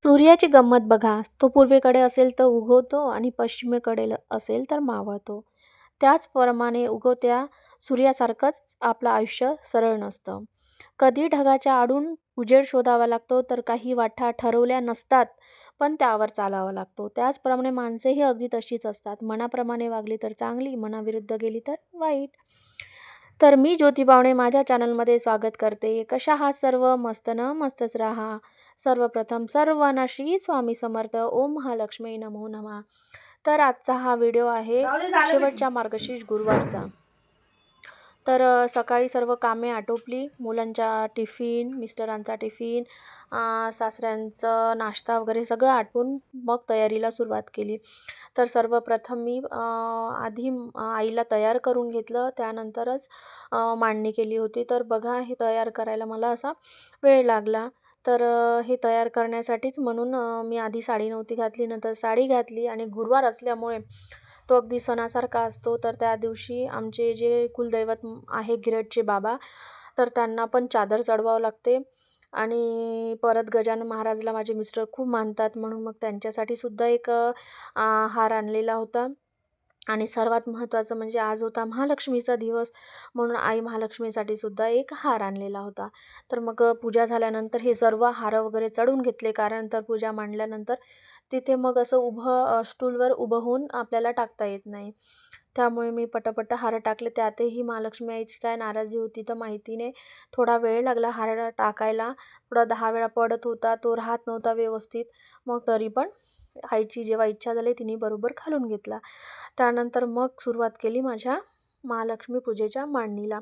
सूर्याची गंमत बघा, तो पूर्वेकडे असेल तर उगवतो आणि पश्चिमेकडे असेल तर मावळतो. त्याचप्रमाणे उगवत्या सूर्यासारखंच आपलं आयुष्य सरळ नसतं. कधी ढगाच्या आडून उजेड शोधावा लागतो, तर काही वाटा ठरवल्या नसतात, पण त्यावर चालावा लागतो. त्याचप्रमाणे माणसेही अगदी तशीच असतात. मनाप्रमाणे वागली तर चांगली, मनाविरुद्ध गेली तर वाईट. तर मी ज्योती बावणे माझ्या चॅनलमध्ये स्वागत करते. कशा आहात सर्व? मस्त ना? मस्तच राहा. सर्वप्रथम सर्वांना श्री स्वामी समर्थ. ओम महालक्ष्मी नमो नमः. तर आजचा हा व्हिडिओ आहे शेवटच्या मार्गशीर्ष गुरुवारचा. तर सकाळी सर्व कामे आटोपली. मुलांचा टिफिन, मिस्टरांचा टिफिन, सासऱ्यांचं नाश्ता वगैरे सगळं आटपून मग तयारीला सुरुवात केली. तर सर्वप्रथम मी आधी आईला तयार करून घेतलं, त्यानंतरच मांडणी केली होती. तर बघा, हे तयार करायला मला असा वेळ लागला. तर हे तयार करण्यासाठीच म्हणून मी आधी साडी नव्हती घातली, नंतर साडी घातली. आणि गुरुवार असल्यामुळे तो अगदी सणासारखा असतो. तर त्या दिवशी आमचे जे कुलदैवत आहे गिरडचे बाबा, तर त्यांना पण चादर चढवावं लागते. आणि परत गजानन महाराजला माझे मिस्टर खूप मानतात, म्हणून मग त्यांच्यासाठी सुद्धा एक हार आणलेला होता. आणि सर्वात महत्त्वाचं म्हणजे आज होता महालक्ष्मीचा दिवस, म्हणून आई महालक्ष्मीसाठी सुद्धा एक हार आणलेला होता. तर मग पूजा झाल्यानंतर हे सर्व हार वगैरे चढवून घेतले, कारण तर पूजा मांडल्यानंतर तिथे मग असं उभं स्टूलवर उभं होऊन आपल्याला टाकता येत नाही. त्यामुळे मी पटापट हार टाकले. त्यातही महालक्ष्मी आईची काय नाराजी होती तर माहिती नाही, थोडा वेळ लागला हार टाकायला. थोडा 10 वेळा पडत होता, तो राहत नव्हता व्यवस्थित. मग तरी पण आईची जेव्हा इच्छा झाली तिने बरोबर घालून घेतला. त्यानंतर मग सुरुवात केली माझ्या महालक्ष्मी पूजेच्या मांडणीला.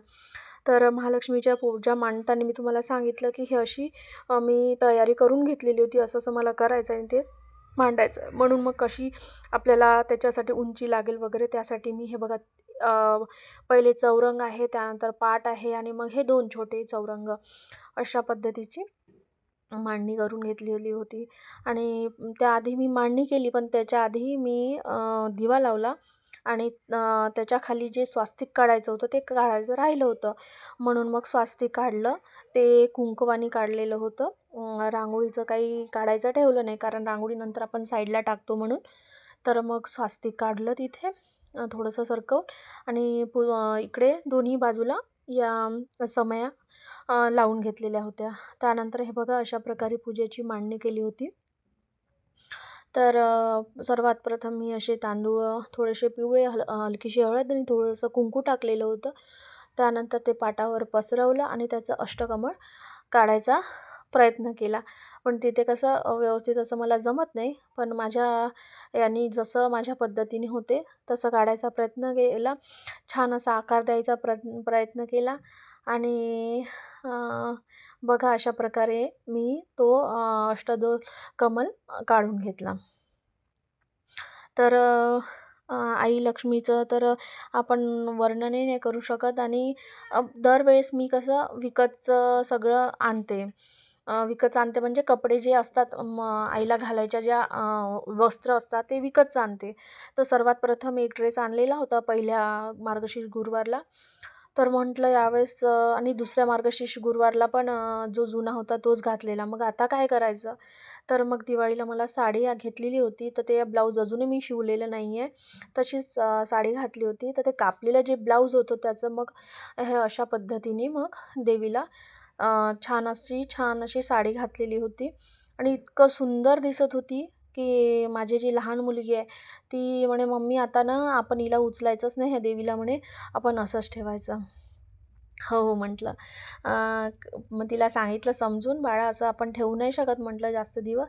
तर महालक्ष्मीच्या पूजा मांडताना मी तुम्हाला सांगितलं की हे अशी मी तयारी करून घेतलेली होती, असं मला करायचं आहे ते मांडायचं. म्हणून मग कशी आपल्याला त्याच्यासाठी उंची लागेल वगैरे, त्यासाठी मी हे बघा पहिले चौरंग आहे, त्यानंतर पाट आहे, आणि मग हे 2 छोटे चौरंग, अशा पद्धतीची मांडणी करून घेतलेली होती. आणि त्याआधी मी मांडणी केली, पण त्याच्या आधी मी दिवा लावला. आणि त्याच्या खाली जे स्वास्तिक काढायचं होतं ते काढायचं राहिलं होतं, म्हणून मग स्वास्तिक काढलं. ते कुंकवानी काढलेलं होतं. रांगोळीचं काही काढायचं ठेवलं नाही, कारण रांगोळीनंतर आपण साईडला टाकतो म्हणून. तर मग स्वास्तिक काढलं तिथे थोडंसं सरकवून, आणि इकडे दोन्ही बाजूला या समया लावून घेतलेल्या होत्या. त्यानंतर हे बघा अशा प्रकारे पूजेची मांडणी केली होती. तर सर्वात प्रथम मी असे तांदूळ थोडेसे पिवळे, हलकीशी हळद आणि थोडंसं कुंकू टाकलेलं होतं. त्यानंतर ते पाटावर पसरवलं आणि त्याचं अष्टकमळ काढायचा प्रयत्न केला. पण तिथे कसं व्यवस्थित असं मला जमत नाही, पण यांनी जसं माझ्या पद्धतीने होते तसं काढायचा प्रयत्न केला. छान असा आकार द्यायचा प्रयत्न केला. आणि बघा अशा प्रकारे मी तो कमल काढून घेतला. तर आई लक्ष्मीचं तर आपण वर्णनही नाही करू शकत. आणि दरवेळेस मी कसं विकतचं सगळं आणते. विकतचं आणते म्हणजे कपडे जे असतात आईला घालायच्या ज्या वस्त्र असतात ते विकतचं आणते. तर सर्वात प्रथम एक ड्रेस आणलेला होता पहिल्या मार्गशीर्ष गुरुवारला. तर म्हटलं यावेळेस आणि दुसऱ्या मार्गशीर्ष गुरुवारला पण जो जुना होता तोच घातलेला. मग आता काय करायचं? तर मग दिवाळीला मला साडी घेतलेली होती, तर ते ब्लाऊज अजूनही मी शिवलेलं नाही आहे. तशीच साडी घातली होती. तर ते कापलेलं जे ब्लाऊज होतं त्याचं मग हे अशा पद्धतीने मग देवीला छान अशी साडी घातलेली होती. आणि इतकं सुंदर दिसत होती की माझी जी लहान मुलगी आहे ती म्हणे, मम्मी आता ना आपण हिला उचलायचंच नाही, ह्या देवीला म्हणे आपण असंच ठेवायचं. हो, हो म्हटलं. मग तिला सांगितलं समजून, बाळा असं आपण ठेवू नाही शकत म्हटलं जास्त दिवस.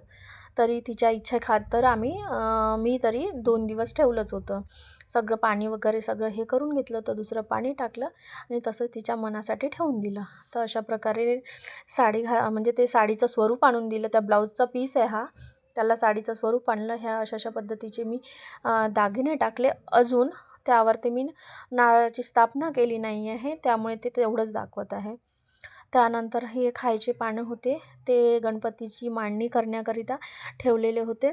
तरी तिच्या इच्छेखातर मी तरी 2 दिवस ठेवलंच होतं. सगळं पाणी वगैरे सगळं हे करून घेतलं होतं, दुसरं पाणी टाकलं आणि तसंच तिच्या मनासाठी ठेवून दिलं. तर अशा प्रकारे साडी म्हणजे ते साडीचं स्वरूप आणून दिलं. त्या ब्लाऊजचा पीस आहे हा, त्याला साडीचं स्वरूप आणलं. ह्या अशा पद्धतीचे मी दागिने टाकले. अजून त्यावरती मी नारळाची स्थापना केली नाही आहे, त्यामुळे ते तेवढंच दाखवत आहे. त्यानंतर हे खायचे पानं होते, ते गणपतीची मांडणी करण्याकरिता ठेवलेले होते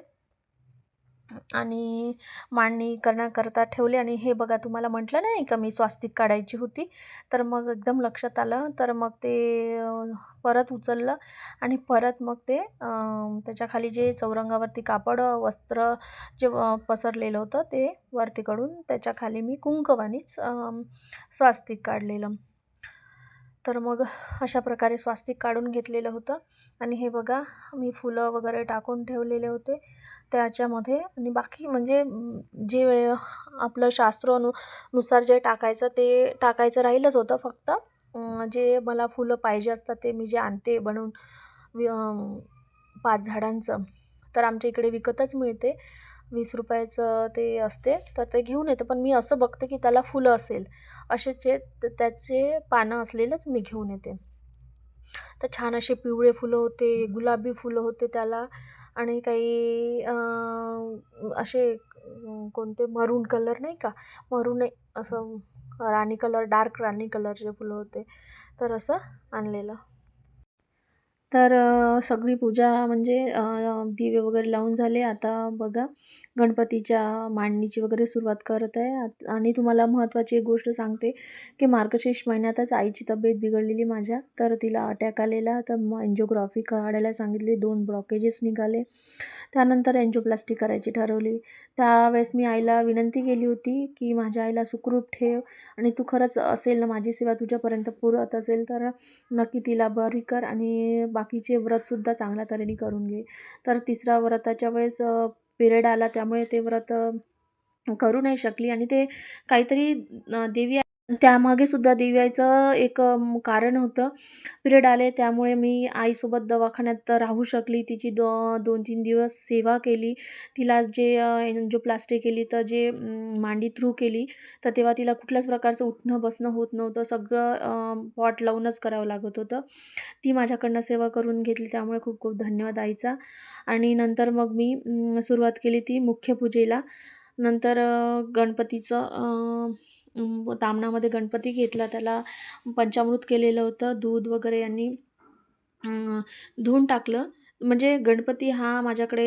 आणि मांडणी करण्याकरता ठेवले. आणि हे बघा, तुम्हाला म्हटलं नाही का मी स्वास्तिक काढायची होती, तर मग एकदम लक्षात आलं. तर मग ते परत उचललं आणि परत मग ते त्याच्याखाली जे चौरंगावरती कापड वस्त्र जे पसरलेलं होतं ते वरती काढून त्याच्याखाली मी कुंकवानीच स्वास्तिक काढलेलं. तर मग अशा प्रकारे स्वास्तिक काढून घेतलेलं होतं. आणि हे बघा, मी फुलं वगैरे टाकून ठेवलेले होते त्याच्यामध्ये. आणि बाकी म्हणजे जे आपलं नुसार जे टाकायचं ते टाकायचं राहिलंच होतं. फक्त जे मला फुलं पाहिजे असतात ते मी जे आणते बनवून 5 झाडांचं, तर आमच्या इकडे विकतच मिळते, 20 रुपयाचं ते असते, तर ते घेऊन येते. पण मी असं बघते की त्याला फुलं असेल असेचे, त्याचे पानं असलेलंच मी घेऊन येते. तर छान असे पिवळे फुलं होते, गुलाबी फुलं होते त्याला, आणि काही असे कोणते मरून कलर नाही का, मरून नाही, असं राणी कलर, डार्क राणी कलरचे फुलं होते. तर असं आणलेलं. तर सगळी पूजा म्हणजे दिवे वगैरे लावून झाले. आता बघा, गणपतीच्या मांडणीची वगैरे सुरुवात करत आहे. आणि तुम्हाला महत्त्वाची एक गोष्ट सांगते की मार्गशीर्ष महिन्यातच आईची तब्येत बिघडलेली माझ्या. तर तिला अटॅक आलेला. तर मग एन्जिओग्राफी काढायला सांगितली, 2 ब्लॉकेजेस निघाले. त्यानंतर एन्जिओप्लास्टी करायची ठरवली. त्यावेळेस मी आईला विनंती केली होती की माझ्या आईला सुखरूप ठेव, आणि तू खरंच असेल ना, माझी सेवा तुझ्यापर्यंत पुरत असेल तर नक्की तिला बरी कर, आणि बाकीचे व्रतसुद्धा चांगल्या तऱ्हेने करून घे. तर तिसऱ्या व्रताच्या वेळेस पिरियड आला, त्यामुळे ते व्रत करू नाही शकली. आणि ते काहीतरी देवी त्यामागे सुद्धा दिव्याचं एक कारण होतं. पिरियड आले त्यामुळे मी आईसोबत दवाखान्यात राहू शकली. तिची 2-3 दिवस सेवा केली. तिला जे एन्जिओप्लास्टी केली, तर जे मांडी थ्रू केली, तर तेव्हा तिला कुठल्याच प्रकारचं उठणं बसणं होत नव्हतं. सगळं पॉट लावूनच करावं लागत होतं. ती माझ्याकडनं सेवा करून घेतली, त्यामुळे खूप खूप धन्यवाद आईचा. आणि नंतर मग मी सुरुवात केली ती मुख्य पूजेला. नंतर गणपतीचं तामणामध्ये गणपती घेतला, त्याला पंचामृत केलेलं होतं, दूध वगैरे यांनी धुवून टाकलं. म्हणजे गणपती हा माझ्याकडे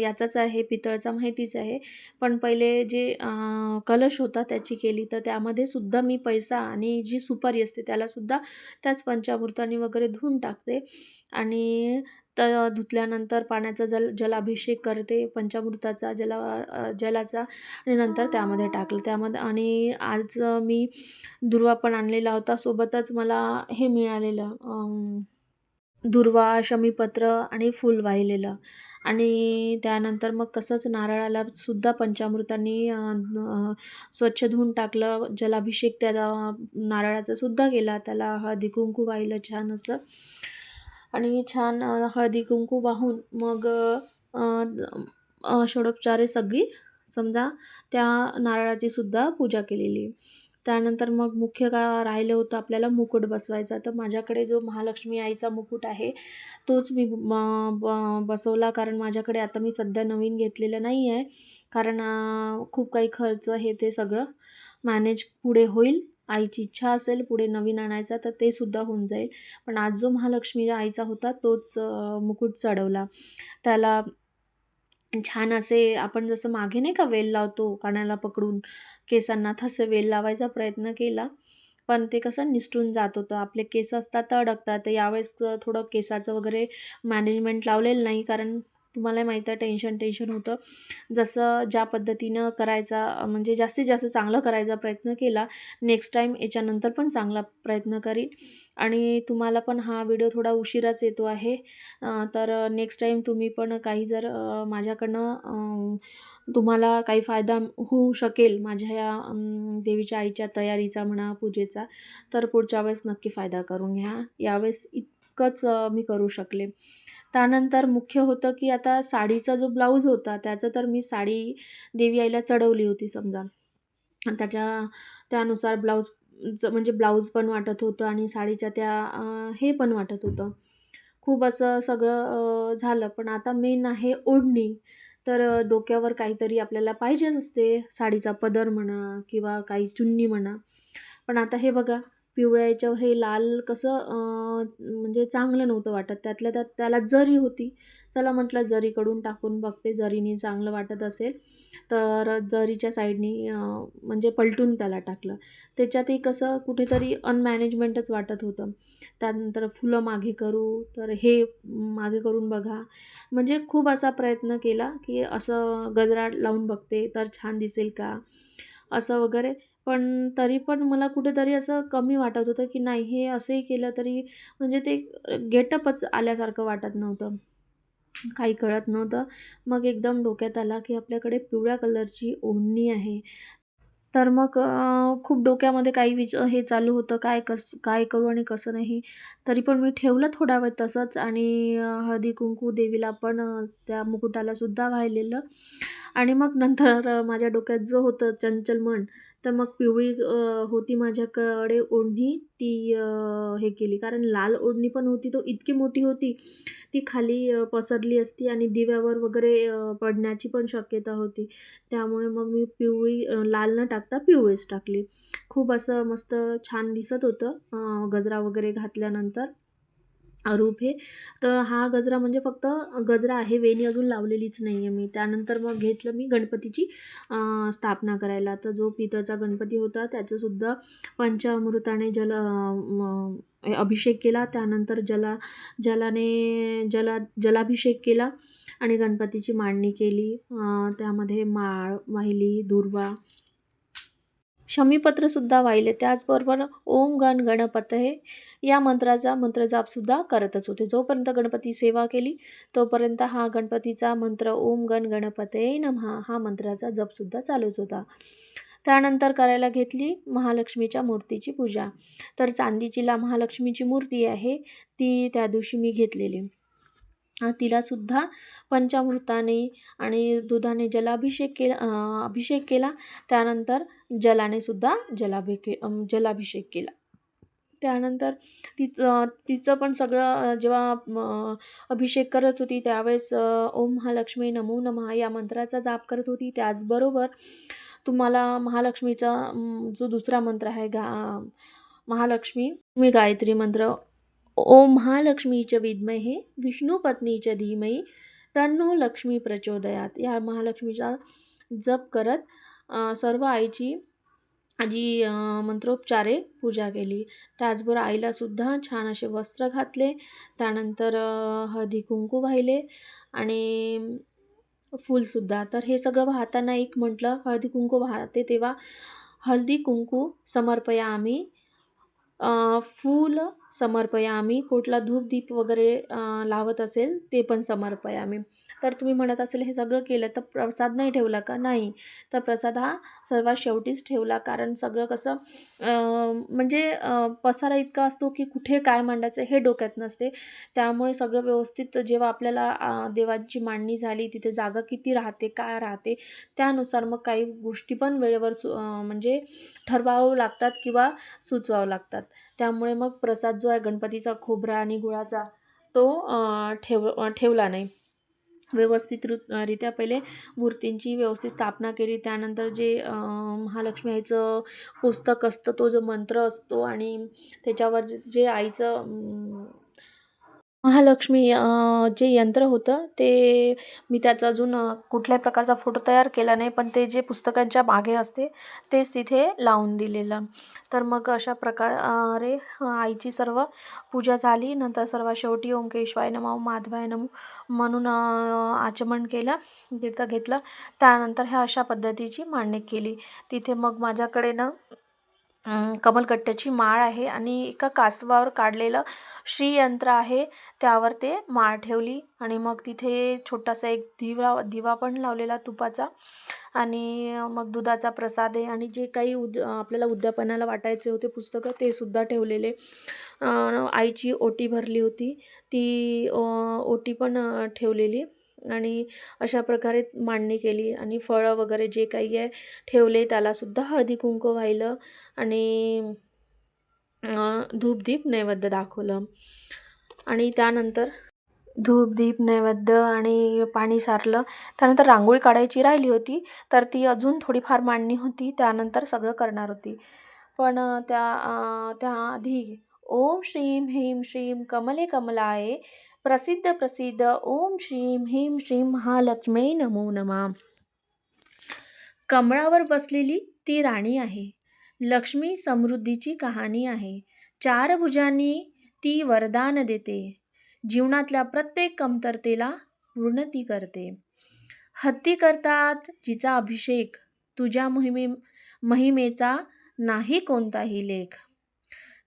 याचाच आहे, पितळचा, माहितीच आहे. पण पहिले जे कलश होता त्याची केली, तर त्यामध्ये सुद्धा मी पैसा आणि जी सुपारी असते त्यालासुद्धा त्याच पंचामृताने वगैरे धुवून टाकते. आणि धुतल्यानंतर पाण्याचा जलाभिषेक करते, पंचामृताचा जलाचा, आणि नंतर त्यामध्ये टाकलं. त्यामध्ये आणि आज मी दुर्वा पण आणलेला होता. सोबतच मला हे मिळालेलं, दुर्वा, शमीपत्र आणि फूल वाहिलेलं. आणि त्यानंतर मग तसंच नारळाला सुद्धा पंचामृतांनी स्वच्छ धुवून टाकलं. जलाभिषेक त्या नारळाचा सुद्धा केला. त्याला हळदी कुंकू वाहिलं छान असं. आणि छान हळदी कुंकू वाहून मग षडोपचारे सगळी समजा त्या नारळाची सुद्धा पूजा केलेली. त्यानंतर मग मुख्य का राहिलं होतं आपल्याला मुकुट बसवायचा. तर माझ्याकडे जो महालक्ष्मी आईचा मुकुट आहे तोच मी बसवला. कारण माझ्याकडे आता मी सध्या नवीन घेतलेलं नाही आहे, कारण खूप काही खर्च हे ते सगळं मॅनेज पुढे होईल. आईची इच्छा असेल पुढे नवीन आणायचा तर ते सुद्धा होऊन जाईल. पण आज जो महालक्ष्मी आईचा होता तोच मुकुट चढवला. त्याला छान असे आपण जसं मागे नाही का वेल लावतो कानाला पकडून केसांना, तसं वेल लावायचा प्रयत्न केला, पण ते कसं निसटून जात होतं. आपले केस असतात तर अडकतात. तर यावेळेस थोडं केसाचं वगैरे मॅनेजमेंट लावलेलं नाही, कारण तुम्हाला माहीत आहे टेन्शन होतं. जसं ज्या पद्धतीनं करायचा म्हणजे जास्तीत जास्त चांगलं करायचा प्रयत्न केला. नेक्स्ट टाईम याच्यानंतर पण चांगला प्रयत्न करीन. आणि तुम्हाला पण हा व्हिडिओ थोडा उशिराच येतो आहे, तर नेक्स्ट टाईम तुम्ही पण काही जर माझ्याकडनं तुम्हाला काही फायदा होऊ शकेल माझ्या या देवीच्या आईच्या तयारीचा म्हणा, पूजेचा, तर पुढच्या वेळेस नक्की फायदा करून घ्या. यावेळेस इतकंच मी करू शकले. त्यानंतर मुख्य होतं की आता साडीचा जो ब्लाऊज होता त्याचं, तर मी साडी देवी आईला चढवली होती समजा. त्यानुसार म्हणजे ब्लाऊज पण वाटत होतं आणि साडीच्या त्या हे पण वाटत होतं. खूप असं सगळं झालं. पण आता मेन आहे ओढणी. तर डोक्यावर काहीतरी आपल्याला पाहिजेच असते, साडीचा पदर म्हणा किंवा काही चुन्नी म्हणा. पण आता हे बघा, पिवळ्या याच्यावर हे लाल कसं म्हणजे चांगलं नव्हतं वाटत. त्यातल्या त्यात त्याला जरी होती. चला म्हटलं जरीकडून टाकून बघते, जरीने चांगलं वाटत असेल तर जरीच्या साईडनी म्हणजे पलटून त्याला टाकलं. त्याच्यातही कसं कुठेतरी अनमॅनेजमेंटच वाटत होतं. त्यानंतर फुलं मागे करू, तर हे मागे करून बघा. म्हणजे खूप असा प्रयत्न केला, की असं गजरा लावून बघते तर छान दिसेल का? असं वगैरे. पण तरी पण मला कुठेतरी असं कमी वाटत होतं, की नाही हे असंही केलं तरी म्हणजे ते गेटअपच आल्यासारखं वाटत नव्हतं. काही कळत नव्हतं. मग एकदम डोक्यात आला, की आपल्याकडे पिवळ्या कलरची ओढणी आहे. तर मग खूप डोक्यामध्ये काही हे चालू होतं, काय करू आणि कसं नाही. तरी पण मी ठेवलं थोडा वेळ तसंच आणि हळदी-कुंकू देवीला पण त्या मुकुटालासुद्धा वाहिलेलं आणि मग नंतर माझ्या डोक्यात जो होतं चंचल मन, तर मग पिवळी होती माझ्याकडे ओढणी ती हे केली. कारण लाल ओढणी पण होती, तो इतकी मोठी होती, ती खाली पसरली असती आणि दिव्यावर वगैरे पडण्याची पण शक्यता होती. त्यामुळे मग मी पिवळी लाल न टाकता पिवळीच टाकली. खूप असं मस्त छान दिसत होतं गजरा वगैरे घातल्यानंतर रूप हे. तर हा गजरा म्हणजे फक्त गजरा आहे, वेणी अजून लावलेलीच नाही आहे मी. त्यानंतर मग घेतलं मी गणपतीची स्थापना करायला. तर जो पितळचा गणपती होता त्याचंसुद्धा पंचामृताने अभिषेक केला. त्यानंतर जलाभिषेक केला आणि गणपतीची मांडणी केली. त्यामध्ये माळ वाहिली, दूर्वा, शमीपत्रसुद्धा वाहिले. त्याचबरोबर ओम गण गणपतये या मंत्राचा मंत्रजापसुद्धा करतच होते. जोपर्यंत गणपती सेवा केली तोपर्यंत हा गणपतीचा मंत्र ओम गण गणपतये नमः हा मंत्राचा जपसुद्धा चालूच होता. त्यानंतर करायला घेतली महालक्ष्मीच्या मूर्तीची पूजा. तर चांदीचीला महालक्ष्मीची मूर्ती आहे ती त्या दिवशी मी घेतलेली. तिलासुद्धा पंचामृताने आणि दुधाने अभिषेक केला. त्यानंतर जलानेसुद्धा जलाभिषेक केला. त्यानंतर तिचं पण सगळं जेव्हा अभिषेक करत होती त्यावेळेस ओम महालक्ष्मी नमो नमः या मंत्राचा जाप करत होती. त्याचबरोबर तुम्हाला महालक्ष्मीचा जो दुसरा मंत्र आहे महालक्ष्मी गायत्री मंत्र ओम महालक्ष्मीच्या विद्महे विष्णुपत्नीच्या धीमही तन्नो लक्ष्मी प्रचोदयात या महालक्ष्मीचा जप करत सर्व आईची मंत्रोपचारे पूजा केली. त्याचबरोबर आईलासुद्धा छान असे वस्त्र घातले. त्यानंतर हळदी कुंकू वाहिले आणि फूलसुद्धा. तर हे सगळं वाहताना एक म्हटलं हळदी कुंकू वाहते तेव्हा हळदी कुंकू समर्पयामी, फूल समर्पयामी, कुठला धूप दीप वगैरे लावत असेल ते पण समर्पयामी. तर तुम्ही म्हणत असेल हे सगळं केलं तर प्रसाद नाही ठेवला का? नाही. तर प्रसाद हा सर्वात शेवटीच ठेवला. कारण सगळं कसं म्हणजे पसारा इतका असतो की कुठे काय मांडायचं हे डोक्यात नसते. त्यामुळे सगळं व्यवस्थित जेव्हा आपल्याला देवांची मांडणी झाली तिथे जागा किती राहते, काय राहते त्यानुसार मग काही गोष्टी पण वेळेवर म्हणजे ठरवावं लागतात किंवा सुचवावं लागतात. त्यामुळे मग प्रसाद जो आहे गणपतीचा खोबरा आणि गुळाचा तो ठेवला नाही. व्यवस्थित रित्या पहिले मूर्तींची व्यवस्थित स्थापना केली. त्यानंतर जे महालक्ष्मी आईचं पुस्तक असतं तो जो मंत्र असतो आणि त्याच्यावर जे आईचं महालक्ष्मी जे यंत्र होतं ते मी त्याचा अजून कुठल्याही प्रकारचा फोटो तयार केला नाही. पण ते जे पुस्तकांच्या मागे असते तेच तिथे लावून दिलेलं. तर मग अशा प्रकारे आईची सर्व पूजा झाली. नंतर सर्वात शेवटी ओम केशवाय नमः ओम माधवाय नमः म्हणून आचमन केलं, तीर्थ घेतलं. त्यानंतर ह्या अशा पद्धतीची मांडणी केली. तिथे मग माझ्याकडे ना कमलगट्ट्याची माळ आहे आणि एका कासवावर काढलेलं श्रीयंत्र आहे त्यावर ते माळ ठेवली आणि मग तिथे छोटासा एक दिवा पण लावलेला तुपाचा आणि मग दुधाचा प्रसाद आहे आणि जे काही आपल्याला उद्यापनाला वाटायचे होते पुस्तकं ते सुद्धा ठेवलेले. आईची ओटी भरली होती ती ओटी पण ठेवलेली आणि अशा प्रकारे मांडणी केली आणि फळं वगैरे जे काही आहे ठेवले त्यालासुद्धा हळदी कुंकू वाहिलं आणि धूपदीप नैवेद्य दाखवलं. आणि त्यानंतर धूप दीप नैवेद्य आणि पाणी सारलं. त्यानंतर रांगोळी काढायची राहिली होती, तर ती अजून थोडीफार मांडणी होती, त्यानंतर सगळं करणार होती. पण त्याआधी ओम श्रीं ह्रीं श्रीं कमले कमलाय प्रसिद्ध प्रसिद्ध ओम श्रीं ह्रीं श्रीं महालक्ष्मी नमो नमः. कमळावर बसलेली ती राणी आहे. लक्ष्मी समृद्धीची कहाणी आहे. 4 भुजांनी ती वरदान देते. जीवनातल्या प्रत्येक कमतरतेला पूर्ण ती करते. हत्ती करतात जिचा अभिषेक, तुझ्या महिमेचा नाही कोणताही लेख.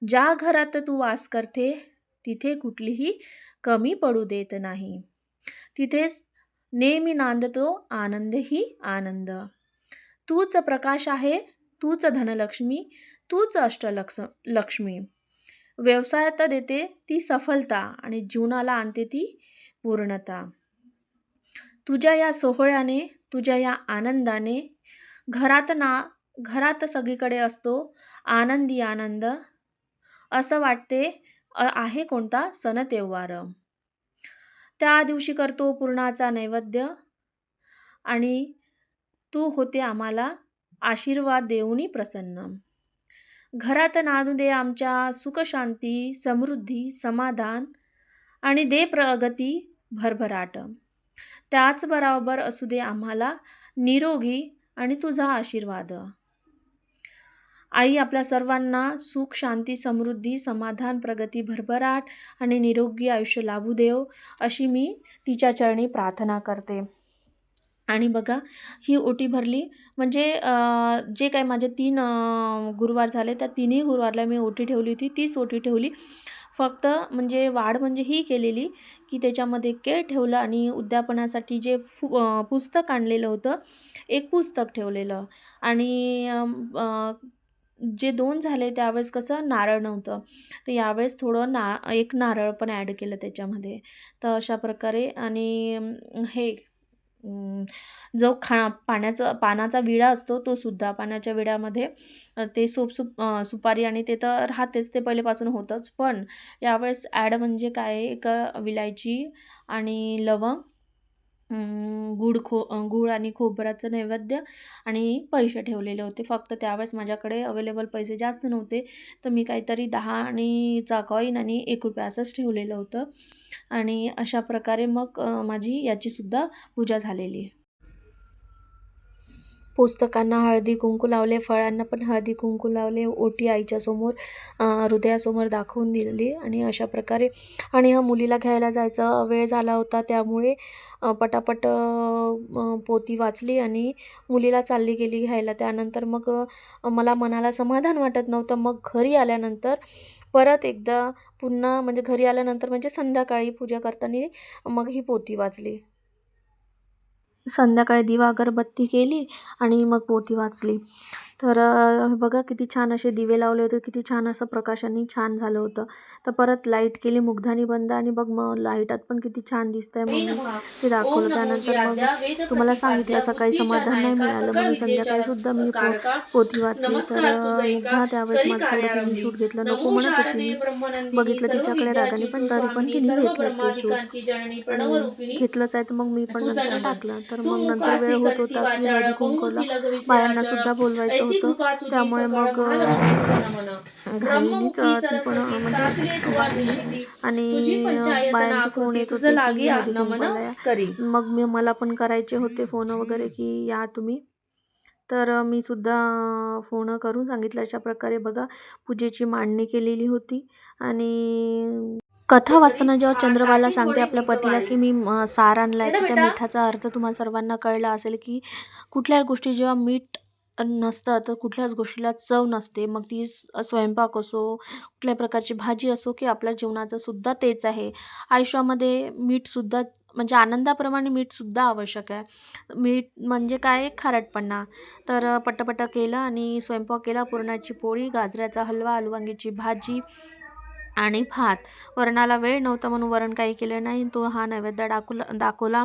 ज्या घरात तू वास करते तिथे कुठलीही कमी पडू देत नाही. तिथेच नेहमी नांदतो आनंदही आनंद. तूच प्रकाश आहे, तूच धनलक्ष्मी, तूच अष्टलक्ष्मी. व्यवसायात देते ती सफलता आणि जीवनाला आणते ती पूर्णता. तुझ्या या सोहळ्याने, तुझ्या या आनंदाने घरात सगळीकडे असतो आनंदी आनंद. असं वाटते आहे कोणता सण त्योहार. त्या दिवशी करतो पुरणाचा नैवेद्य आणि तू होते आम्हाला आशीर्वाद देऊनी प्रसन्न. घरात नांदू दे आमच्या सुख शांती समृद्धी समाधान आणि दे प्रगती भरभराट. त्याचबरोबर असू दे आम्हाला निरोगी आणि तुझा आशीर्वाद. आई आपल्या सर्वांना सुख शांती समृद्धी समाधान प्रगती भरभराट आणि निरोगी आयुष्य लाभू देव, अशी मी तिच्या चरणी प्रार्थना करते. आणि बघा ही ओटी भरली म्हणजे जे काही माझे 3 गुरुवार झाले त्या तिन्ही गुरुवारला मी ओटी ठेवली होती, तीच ओटी ठेवली. फक्त म्हणजे वाढ म्हणजे ही केलेली की त्याच्यामध्ये केळ ठेवलं आणि उद्यापनासाठी जे पुस्तक आणलेलं होतं, एक पुस्तक ठेवलेलं. आणि जे 2 झाले त्यावेळेस कसं नारळ नव्हतं, तर यावेळेस थोडं एक नारळ पण ॲड केलं त्याच्यामध्ये. तर अशा प्रकारे आणि हे जो पानाचा विडा असतो तो सुद्धा पानाच्या विड्यामध्ये ते सुपारी आणि ते तर राहतेच, ते पहिलेपासून होतंच. पण यावेळेस ॲड म्हणजे काय, एक विलायची आणि लवंग, गूळ आणि खोबऱ्याचं नैवेद्य आणि पैसे ठेवलेले होते. फक्त त्यावेळेस माझ्याकडे अवेलेबल पैसे जास्त नव्हते, तर मी काहीतरी 10 आणि चा कॉईन आणि 1 रुपया असंच ठेवलेलं होतं. आणि अशा प्रकारे मग माझी याचीसुद्धा पूजा झालेली आहे. पुस्तकांना हळदी कुंकू लावले, फळांना पण हळदी कुंकू लावले, ओटी आईच्या समोर हृदयासमोर दाखवून दिली. आणि अशा प्रकारे आणि मुलीला घ्यायला जायचा वेळ झाला होता, त्यामुळे पटापट पोथी वाचली आणि मुलीला चालली गेली घ्यायला. त्यानंतर मग मला मनाला समाधान वाटत नव्हतं. मग घरी आल्यानंतर परत एकदा पुन्हा म्हणजे घरी आल्यानंतर म्हणजे संध्याकाळी पूजा करताना मग ही पोथी वाचली. संध्याकाळी दिवा अगरबत्ती केली आणि मग पोथी वाचली. तर बघा किती छान असे दिवे लावले होते, किती छान असं प्रकाशाने छान झालं होतं. तर परत लाईट केली मुग्धानी बंद आणि बघ मग लाईटात पण किती छान दिसतंय. मग मी ते दाखवलं. त्यानंतर मग तुम्हाला सांगितलं सकाळी समाधान नाही मिळालं म्हणून संध्याकाळीसुद्धा मी पोथी वाचली. तर मुग्धा त्यावेळेस माझं थोडं तिने शूट घेतलं, नको म्हणत होती मी. बघितलं तिच्याकडे रागाने, पण तरी पण तिने घेतलं ते शूट आणि घेतलंच आहे. तर मग मी पण नंतर टाकलं. तर मग नंतर वेळ होत होता की हळदी कुंकूला बायांना सुद्धा बोलवायचं होतं, त्यामुळे मग घाईनीच ती पण म्हणजे वाचली. आणि बायांचे फोन येत होते की हळदी कुंकवाला या. मग मला पण करायचे होते फोन वगैरे की या तुम्ही. तर मी सुद्धा फोन करून सांगितलं. अशा प्रकारे बघा पूजेची मांडणी केलेली होती. आणि कथा वाचताना जेव्हा चंद्रबाला सांगते आपल्या पतीला की मी सार आणला आहे, तर त्या मिठाचा अर्थ तुम्हाला सर्वांना कळला असेल की कुठल्याही गोष्टी जेव्हा मीठ नसतं तर कुठल्याच गोष्टीला चव नसते. मग ती स्वयंपाक असो, कुठल्याही प्रकारची भाजी असो, की आपल्या जीवनाचं सुद्धा तेच आहे. आयुष्यामध्ये मीठसुद्धा म्हणजे आनंदाप्रमाणे मीठसुद्धा आवश्यक आहे. मीठ म्हणजे काय, खारटपणा. तर पटापट केलं आणि स्वयंपाक केला. पुरणाची पोळी, गाजराचा हलवा, आलू वांग्याची भाजी आणि भात. वरणाला वेळ नव्हता म्हणून वरण काही केलं नाही. तो हा नैवेद्य दाखवला.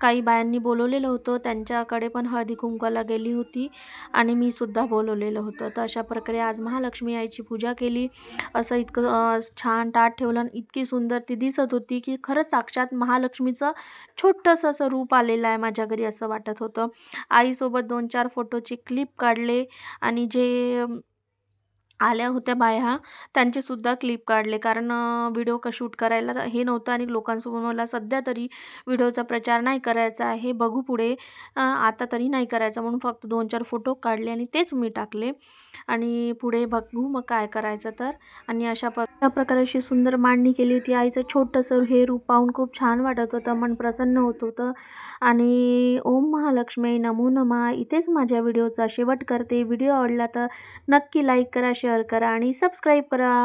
काही बायांनी बोलवलेलं होतं, त्यांच्याकडे पण हळदी कुंकवाला गेली होती आणि मी सुद्धा बोलवलेलं होतं. तर अशा प्रकारे आज महालक्ष्मी आईची पूजा केली. असं इतकं छान ताट ठेवलं आणि इतकी सुंदर ती दिसत होती की खरंच साक्षात महालक्ष्मीचं छोटंसं असं रूप आलेलं आहे माझ्या घरी असं वाटत होतं. आईसोबत 2-4 फोटोचे क्लिप काढले आणि जे आल्या होत्या बाया त्यांचेसुद्धा क्लिप काढले, कारण व्हिडिओ शूट करायला हे नव्हतं आणि लोकांसमोर मला सध्या तरी व्हिडिओचा प्रचार नाही करायचा आहे, बघू पुढे, आता तरी नाही करायचा म्हणून फक्त 2-4 फोटो काढले आणि तेच मी टाकले आणि पुढे बघू मग काय करायचं तर. आणि अशा प्रकारे अशी सुंदर मांडणी केली होती. आईचं छोटंसं हे रूप पाहून खूप छान वाटत होतं, मन प्रसन्न होत होतं. आणि ओम महालक्ष्मी नमो नमः. इथेच माझ्या व्हिडिओचा शेवट करते. व्हिडिओ आवडला तर नक्की लाईक करा, शेअर करा आणि सबस्क्राईब करा.